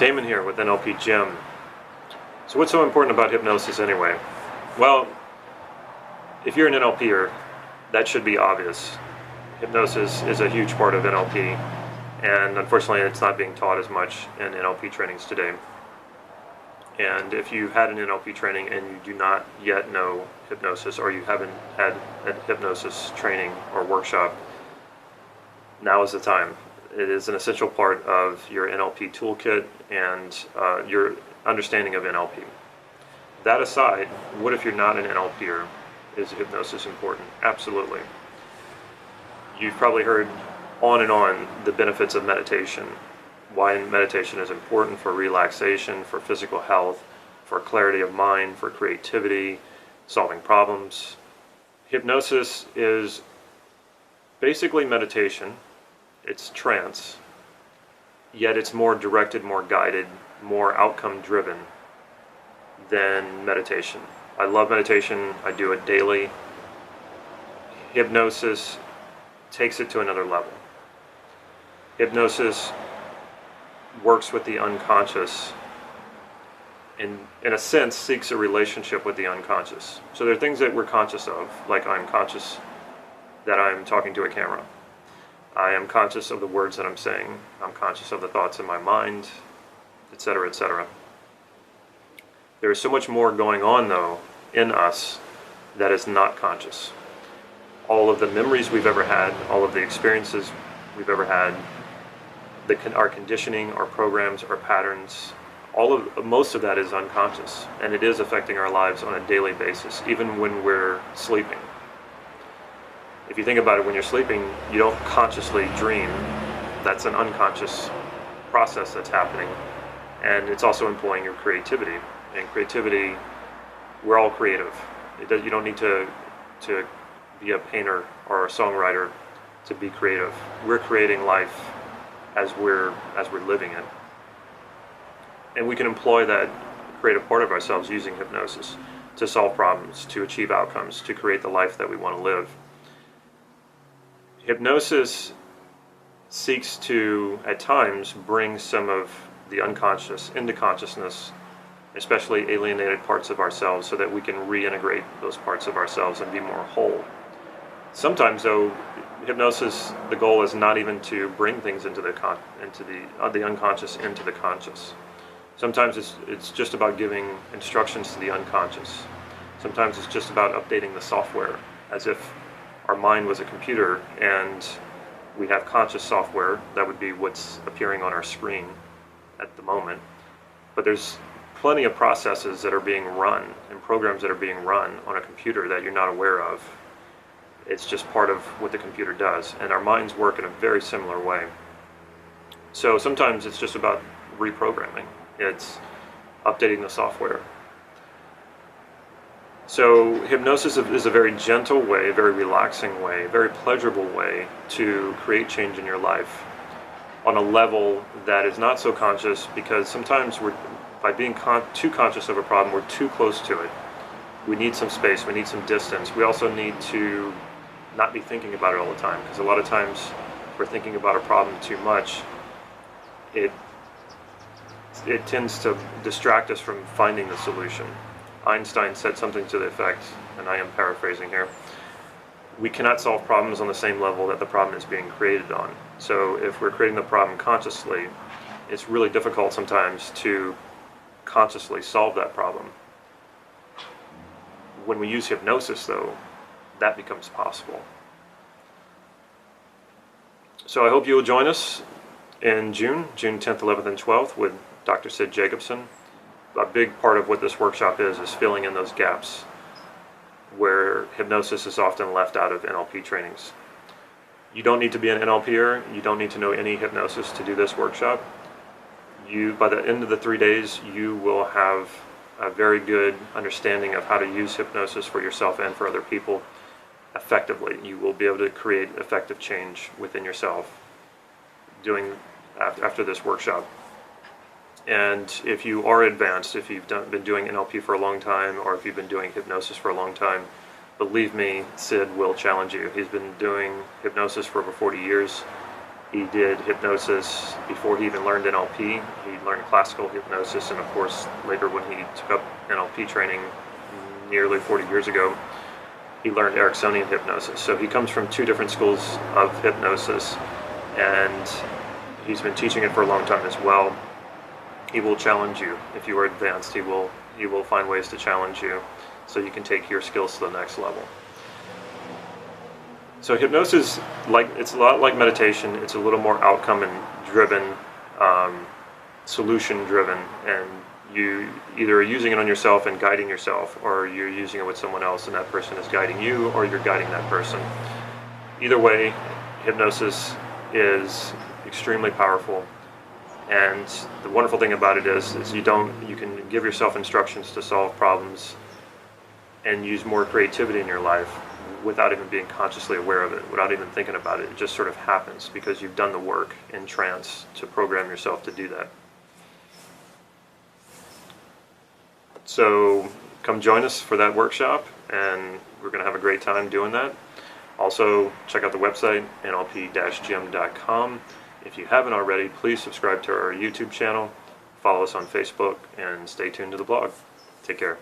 Damon here with NLP Gym. So what's so important about hypnosis anyway? Well, if you're an NLPer, that should be obvious. Hypnosis is a huge part of NLP, and unfortunately it's not being taught as much in NLP trainings today. And if you've had an NLP training and you do not yet know hypnosis, or you haven't had a hypnosis training or workshop, now is the time. It is an essential part of your NLP toolkit and your understanding of NLP. That aside, what if you're not an NLPer? Is hypnosis important? Absolutely. You've probably heard on and on the benefits of meditation, why meditation is important for relaxation, for physical health, for clarity of mind, for creativity, solving problems. Hypnosis is basically meditation. It's trance, yet it's more directed, more guided, more outcome driven than meditation. I love meditation. I do it daily. Hypnosis takes it to another level. Hypnosis works with the unconscious and, in a sense, seeks a relationship with the unconscious. So there are things that we're conscious of, like I'm conscious that I'm talking to a camera. I am conscious of the words that I'm saying. I'm conscious of the thoughts in my mind, etc., etc. There is so much more going on, though, in us that is not conscious. All of the memories we've ever had, all of the experiences we've ever had, our conditioning, our programs, our patterns, most of that is unconscious, and it is affecting our lives on a daily basis, even when we're sleeping. If you think about it, when you're sleeping, you don't consciously dream. That's an unconscious process that's happening, and it's also employing your creativity. And creativity, we're all creative. You don't need to be a painter or a songwriter to be creative. We're creating life as we're living it, and we can employ that creative part of ourselves using hypnosis to solve problems, to achieve outcomes, to create the life that we want to live. Hypnosis seeks to, at times, bring some of the unconscious into consciousness, especially alienated parts of ourselves, so that we can reintegrate those parts of ourselves and be more whole. Sometimes, though, hypnosis, the goal is not even to bring things into the unconscious into the conscious. Sometimes it's just about giving instructions to the unconscious. Sometimes it's just about updating the software, as if our mind was a computer and we have conscious software. That would be what's appearing on our screen at the moment. But there's plenty of processes that are being run and programs that are being run on a computer that you're not aware of. It's just part of what the computer does, and our minds work in a very similar way. So sometimes it's just about reprogramming. It's updating the software. So hypnosis is a very gentle way, a very relaxing way, a very pleasurable way to create change in your life on a level that is not so conscious, because sometimes by being too conscious of a problem, we're too close to it. We need some space, we need some distance. We also need to not be thinking about it all the time, because a lot of times if we're thinking about a problem too much, it tends to distract us from finding the solution. Einstein said something to the effect, and I am paraphrasing here, we cannot solve problems on the same level that the problem is being created on. So if we're creating the problem consciously, it's really difficult sometimes to consciously solve that problem. When we use hypnosis, though, that becomes possible. So I hope you will join us in June 10th, 11th, and 12th with Dr. Sid Jacobson. A big part of what this workshop is filling in those gaps where hypnosis is often left out of NLP trainings. You don't need to be an NLPer. You don't need to know any hypnosis to do this workshop. By the end of the 3 days, you will have a very good understanding of how to use hypnosis for yourself and for other people effectively. You will be able to create effective change within yourself after this workshop. And if you are advanced, if you've been doing NLP for a long time, or if you've been doing hypnosis for a long time, believe me, Sid will challenge you. He's been doing hypnosis for over 40 years. He did hypnosis before he even learned NLP. He learned classical hypnosis, and of course, later when he took up NLP training nearly 40 years ago, he learned Ericksonian hypnosis. So he comes from two different schools of hypnosis, and he's been teaching it for a long time as well. He will challenge you. If you are advanced, he will find ways to challenge you so you can take your skills to the next level. So hypnosis, it's a lot like meditation. It's a little more outcome and driven, solution driven, and you either are using it on yourself and guiding yourself, or you're using it with someone else and that person is guiding you, or you're guiding that person. Either way, hypnosis is extremely powerful. And the wonderful thing about it is you can give yourself instructions to solve problems and use more creativity in your life without even being consciously aware of it, without even thinking about it. It just sort of happens because you've done the work in trance to program yourself to do that. So come join us for that workshop, and we're going to have a great time doing that. Also, check out the website, nlp-gym.com. If you haven't already, please subscribe to our YouTube channel, follow us on Facebook, and stay tuned to the blog. Take care.